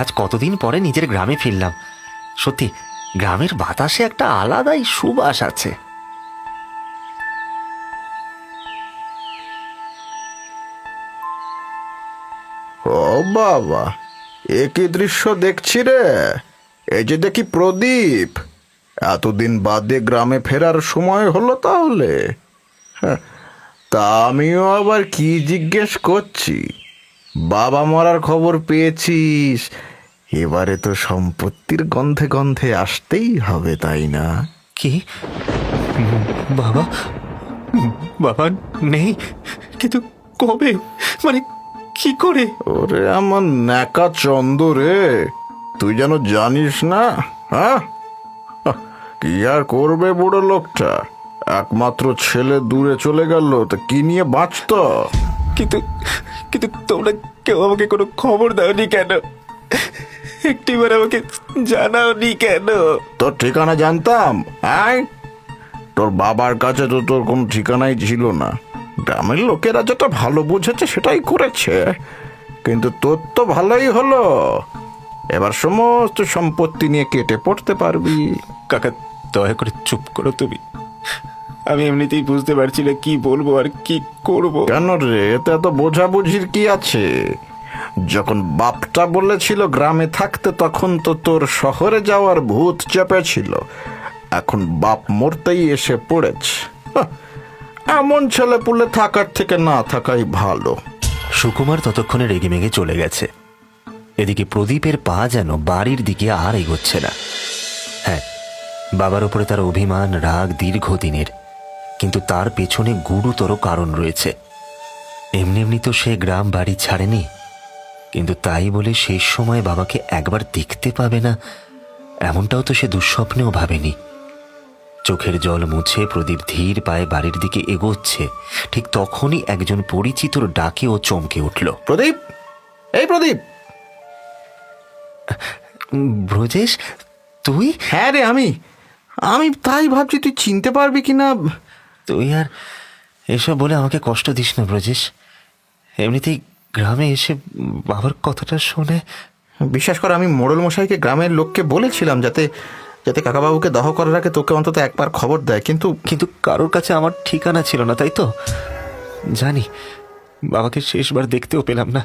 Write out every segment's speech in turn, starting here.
আজ কতদিন পরে নিজের গ্রামে ফিরলাম। সত্যি গ্রামের বাতাসে একটা আলাদাই সুবাস আছে। ও বাবা, এ কি দৃশ্য দেখছি রে! এই যে দেখি প্রদীপ, এতদিন বাদে গ্রামে ফেরার সময় হলো তাহলে? হ্যাঁ, তা আমিও আবার কি জিজ্ঞেস করছি, বাবা মরার খবর পেয়েছিস? এবারে তো সম্পত্তির গন্ধে গন্ধে আসতেই হবে, তাই না? কি? বাবা, বাবা নেই? কিন্তু কবে, মানে কি করে? ওরে আমার ন্যাকা চন্দ রে, তুই যেন জানিস না? হ্যাঁ, কি আর করবে বুড়ো লোকটা, একমাত্র ছেলে দূরে চলে গেল, তা কি নিয়ে বাঁচত? কিন্তু কিন্তু তোমরা কেউ আমাকে কোনো খবর দাওনি কেন? একটিবার আমাকে জানাওনি কেন? তোর ঠিকানা জানতাম? হ্যাঁ, তোর বাবার কাছে তো তোর কোনো ঠিকানাই ছিল না। গ্রামের লোকেরা যেটা ভালো বুঝেছে সেটাই করেছে, কিন্তু তোর তো ভালোই হলো, এবার সমস্ত সম্পত্তি নিয়ে কেটে পড়তে পারবি। কাকা, দয়া করে চুপ করো তুমি। আমি এমনিতেই বুঝতে পারছি না কি বলবো আর কি করব। কেন রে, এতে এত বোঝাবুঝির কি আছে? যখন বাপটা বলেছিল গ্রামে থাকতে, তখন তো তোর শহরে যাওয়ার ভূত চেপেছিল। এখন বাপ মরতেই এসে পড়েছে। হাহ, এমন ছেলে পুলে থাকার থেকে না থাকাই ভালো। সুকুমার ততক্ষণে রেগেমেগে চলে গেছে। এদিকে প্রদীপের পা যেন বাড়ির দিকে আর এগোচ্ছে না। হ্যাঁ, বাবার উপরে তার অভিমান, রাগ দীর্ঘদিনের, কিন্তু তার পেছনে গুরুতর কারণ রয়েছে। এমনি এমনি তো সে গ্রাম বাড়ি ছাড়েনি, কিন্তু তাই বলে শেষ সময় বাবাকে একবার দেখতে পাবে না, এমনটাও তো সে দুঃস্বপ্নেও ভাবেনি। চোখের জল মুছে প্রদীপ ধীর পায়ে বাড়ির দিকে এগোচ্ছে, ঠিক তখনই একজন পরিচিতর ডাকে ও চমকে উঠল। প্রদীপ, এই প্রদীপ! ব্রজেশ, তুই? হ্যাঁ রে, আমি আমি তাই ভাবছি তুই চিনতে পারবি কিনা। তুই আর এসব বলে আমাকে কষ্ট দিস না ব্রজেশ। এমনিতেই গ্রামে এসে বাবার কথাটা শুনে। বিশ্বাস কর, আমি মোড়ল মশাইকে গ্রামের লোককে বলেছিলাম যাতে যাতে কাকাবাবুকে দাহ করার আগে তোকে অন্তত একবার খবর দেয়, কিন্তু কিন্তু কারোর কাছে আমার ঠিকানা ছিল না, তাই তো? জানি, বাবাকে শেষবার দেখতেও পেলাম না।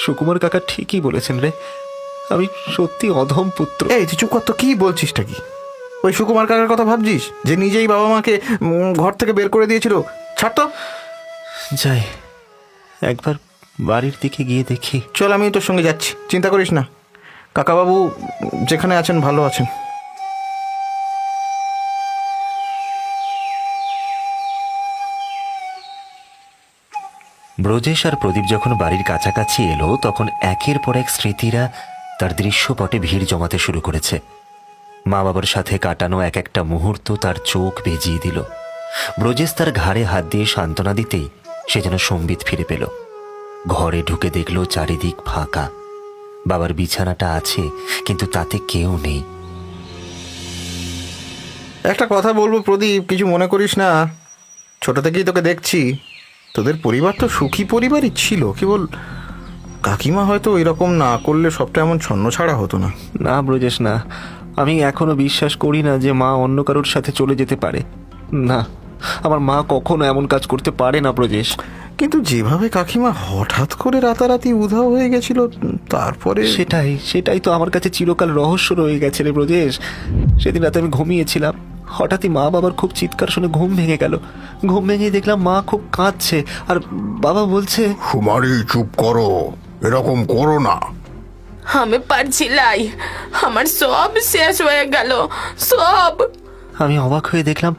সুকুমার কাকা ঠিকই বলেছেন রে, আমি সত্যি অধম পুত্র। এই তুই চুপ কর তো, কি বলছিসটা কি? ওই সুকুমার কাকার কথা ভাবছিস, যে নিজেই বাবা মাকে ঘর থেকে বের করে দিয়েছিল? ছাড় তো। যাই, একবার বাড়ির দিকে গিয়ে দেখি। চল, আমি তোর সঙ্গে যাচ্ছি, চিন্তা করিস না, কাকাবাবু যেখানে আছেন ভালো আছেন। ব্রজেশ আর প্রদীপ যখন বাড়ির কাছাকাছি এলো, তখন একের পর এক স্মৃতিরা তার দৃশ্যপটে ভিড় জমাতে শুরু করেছে। মা বাবার সাথে কাটানো এক একটা মুহূর্ত তার চোখ ভিজিয়ে দিল। ব্রজেশ তার ঘাড়ে হাত দিয়ে সান্ত্বনা দিতেই সে যেন সম্বিত ফিরে পেল। ঘরে ঢুকে দেখল চারিদিক ফাঁকা। বাবার বিছানাটা আছে, কিন্তু তাতে কেউ নেই। একটা কথা বলবো প্রদীপ, কিছু মনে করিস না। ছোট থেকেই তোকে দেখছি, তোদের পরিবার তো সুখী পরিবারই ছিল। কেবল কাকিমা হয়তো ওই রকম না করলে সবটা এমন ছন্ন ছাড়া হতো না। না ব্রজেশ, না, আমি এখনো বিশ্বাস করি না যে মা অন্য কারোর সাথে চলে যেতে পারে। না, আমার মা কখনো এমন কাজ করতে পারে না ব্রজেশ। কিন্তু যেভাবে কাকিমা হঠাৎ করে রাতারাতি উধাও হয়ে গেছিল, তারপরে সেটাই তো আমার কাছে চিরকাল রহস্য রয়ে গেছে রে ব্রজেশ। সেদিন রাতে আমি ঘুমিয়েছিলাম, হঠাৎই মা বাবার খুব চিৎকার শুনে ঘুম ভেঙে গেল। ঘুম ভেঙে দেখলাম মা খুব কাঁদছে, আর বাবা বলছে, সুমারি চুপ করো, এরকম করো না। আমি পারছি লাই, আমার সব শেষ হয়ে গেল, সব। আমি অবাক হয়ে দেখলাম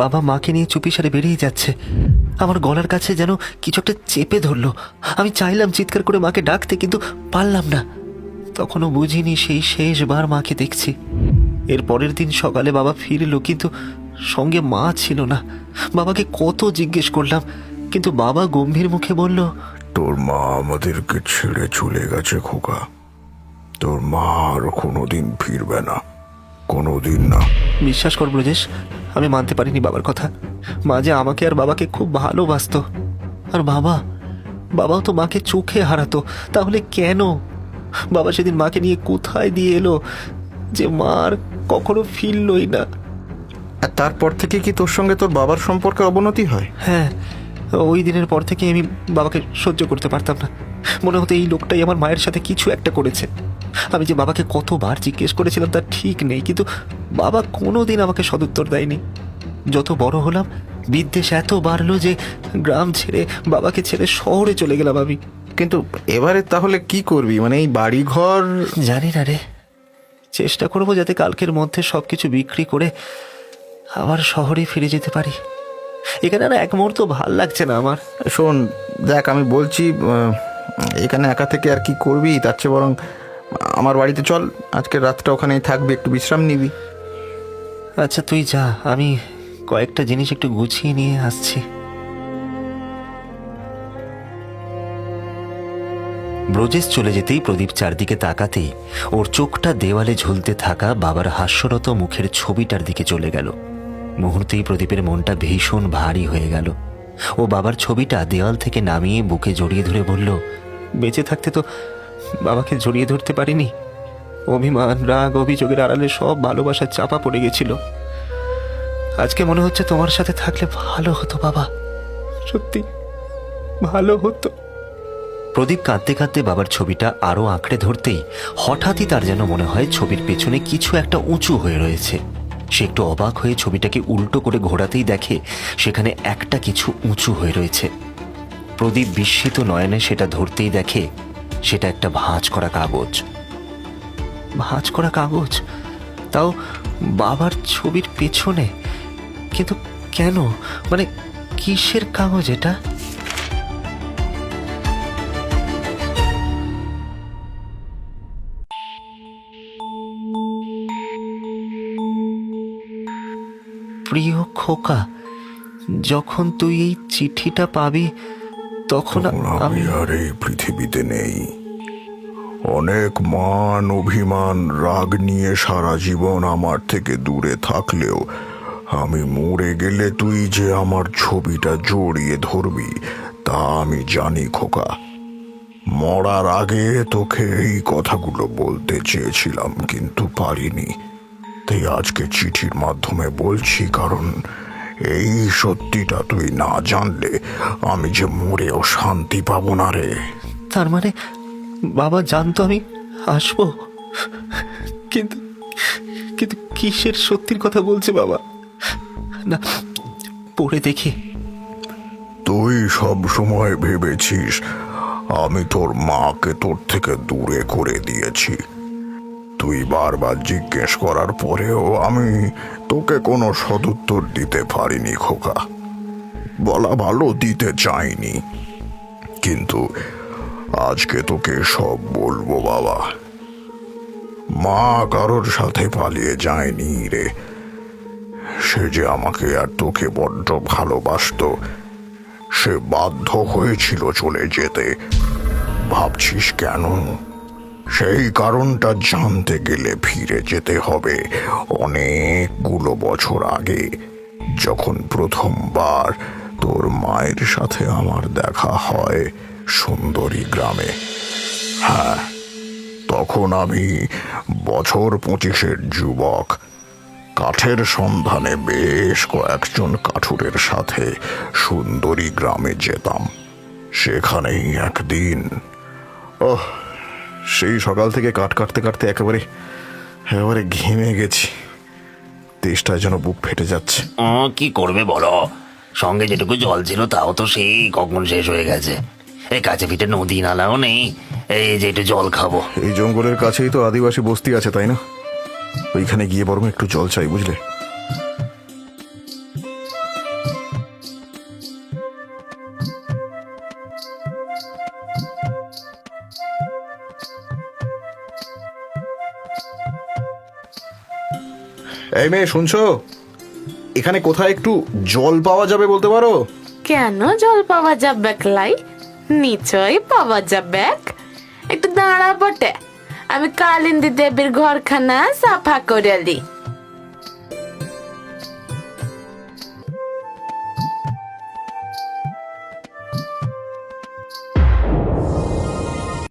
বাবা মাকে নিয়ে চুপিসারে বেরিয়ে যাচ্ছে। আমার গলার কাছে যেন কিছু একটা চেপে ধরলো। আমি চাইলাম চিৎকার করে মাকে ডাকতে, কিন্তু পারলাম না। তখনও বুঝিনি সেই শেষবার মাকে দেখছি। এর পরের দিন সকালে বাবা ফিরলো, কিন্তু সঙ্গে মা ছিল না। বাবাকে কত জিজ্ঞেস করলাম, কিন্তু বাবা গম্ভীর মুখে বলল, তোর মা আমাদেরকে ছেড়ে চলে গেছে খোকা, তোর মা আর কোনোদিন ফিরবে না, কোনোদিন না। বিশ্বাস কর ব্রজেশ, আমি মানতে পারিনি বাবার কথা। মা যে আমাকে আর বাবাকে খুব ভালোবাসতো। আর বাবাও তো মাকে চোখে হারাতো, তাহলে কেন? বাবা সেদিন মাকে নিয়ে কোথায় দিয়ে এলো যে মার কখনো ফিরলই না। আর তারপর থেকে কি তোর সঙ্গে তোর বাবার সম্পর্কে অবনতি হয়? হ্যাঁ, ওই দিনের পর থেকে আমি বাবাকে সহ্য করতে পারতাম না। মনে হতো এই লোকটাই আমার মায়ের সাথে কিছু একটা করেছে। আমি যে বাবাকে কতবার জিজ্ঞেস করেছিলাম তার ঠিক নেই, কিন্তু বাবা কোনোদিন আমাকে সদুত্তর দেয়নি। যত বড় হলাম বিদ্বেষ এত বাড়লো যে গ্রাম ছেড়ে বাবাকে ছেড়ে শহরে চলে গেলাম আমি। কিন্তু এবারে তাহলে কি করবি? মানে এই বাড়ি ঘর? জানি না রে, চেষ্টা করবো যাতে কালকের মধ্যে সবকিছু বিক্রি করে আবার শহরে ফিরে যেতে পারি। এখানে আর এক মুহূর্ত ভাল লাগছে না আমার। শোন দেখ, আমি বলছি এখানে একা থেকে আর কি করবি, তার চেয়ে বরং আমার বাড়িতে চল, আজকের রাতটা ওখানেই থাকবি, একটু বিশ্রাম নিবি। আচ্ছা তুই যা, আমি কয়েকটা জিনিস একটু গুছিয়ে নিয়ে আসছি। ব্রজেশ চলে যেতেই প্রদীপ চারদিকে তাকাতেই ওর চোখটা দেওয়ালে ঝুলতে থাকা বাবার হাস্যরত মুখের ছবিটার দিকে চলে গেল। মুহূর্তেই প্রদীপের মনটা ভীষণ ভারী হয়ে গেল। ও বাবার ছবিটা দেওয়াল থেকে নামিয়ে বুকে জড়িয়ে ধরে বলল, বেঁচে থাকতে তো বাবাকে জড়িয়ে ধরতে পারিনি। অভিমান, রাগ, অভিযোগের আড়ালে সব ভালোবাসা চাপা পড়ে গেছিল। আজকে মনে হচ্ছে তোমার সাথে থাকলে ভালো হতো বাবা, সত্যি ভালো হতো। প্রদীপ কাঁদতে কাঁদতে বাবার ছবিটা আরো আঁকড়ে ধরতেই হঠাৎই তার যেন মনে হয় ছবির পেছনে কিছু একটা উঁচু হয়ে রয়েছে। সে একটু অবাক হয়ে ছবিটাকে উল্টো করে ঘোরাতেই দেখে সেখানে একটা কিছু উঁচু হয়ে রয়েছে। প্রদীপ বিস্মিত নয়নে সেটা ধরতেই দেখে সেটা একটা ভাঁজ করা কাগজ। ভাঁজ করা কাগজ, তাও বাবার ছবির পেছনে। কিন্তু কেন, মানে কিসের কাগজ এটা? প্রিয় খোকা, যখন তুই এই চিঠিটা পাবি তখন আমি আর এই পৃথিবীতে নেই। অনেক মান, অভিমান, রাগ নিয়ে সারা জীবন আমার থেকে দূরে থাকলেও আমি মরে গেলে তুই যে আমার ছবিটা জড়িয়ে ধরবি তা আমি জানি খোকা। মরার আগে তোকে এই কথাগুলো বলতে চেয়েছিলাম কিন্তু পারিনি, তাই আজকে চিঠির মাধ্যমে বলছি, কারণ এই সত্যিটা তুই না জানলে আমি যে মরেও শান্তি পাবো না রে। তার মানে বাবা জানতো আমি আসবো, কিন্তু কিন্তু কিসের সত্যির কথা বলছে বাবা? না, পড়ে দেখি। তুই সব সময় ভেবেছিস আমি তোর মাকে তোর থেকে দূরে করে দিয়েছি। তুই বারবার জিজ্ঞেস করার পরেও আমি তোকে কোনো সদুত্তর দিতে পারিনি খোকা। বলা ভালো, দিতে চাইনি, কিন্তু আজকে তোকে সব বলবো বাবা। মা কারোর সাথে পালিয়ে যায়নি রে। সে যে আমাকে আর তোকে বড্ড ভালোবাসতো, সে বাধ্য হয়েছিল চলে যেতে। ভাবছিস কেন? সেই কারণটা জানতে গেলে ফিরে যেতে হবে অনেকগুলো বছর আগে, যখন প্রথমবার তোর মায়ের সাথে আমার দেখা হয় সুন্দরী গ্রামে। হ্যাঁ, তখন আমি বছর 25-এর যুবক। কাঠের সন্ধানে বেশ কয়েকজন কাঠুরের সাথে সুন্দরী গ্রামে যেতাম। সেখানেই একদিন, সেই সকাল থেকে কাঠ কাটতে কাটতে একেবারে একেবারে ঘেমে গেছি, তেষ্টায় যেন বুক ফেটে যাচ্ছে। কি করবে বলো, সঙ্গে যেটুকু জল ছিল তাও তো সেই কখন শেষ হয়ে গেছে। এই কাছে পিঠে নদী নালাও নেই, এই যে একটু জল খাবো। এই জঙ্গলের কাছেই তো আদিবাসী বস্তি আছে, তাই না? ওইখানে গিয়ে বরং একটু জল চাই, বুঝলে? এই মেয়ে, শুনছো? এখানে কোথায় একটু জল পাওয়া যাবে বলতে পারো? কেন জল পাওয়া যাবে লাই? নিশ্চয়ই পাওয়া যাবে। একটু দাঁড়া বটে, আমি কালিন্দী দেবীর ঘরখানা সাফা করে লি।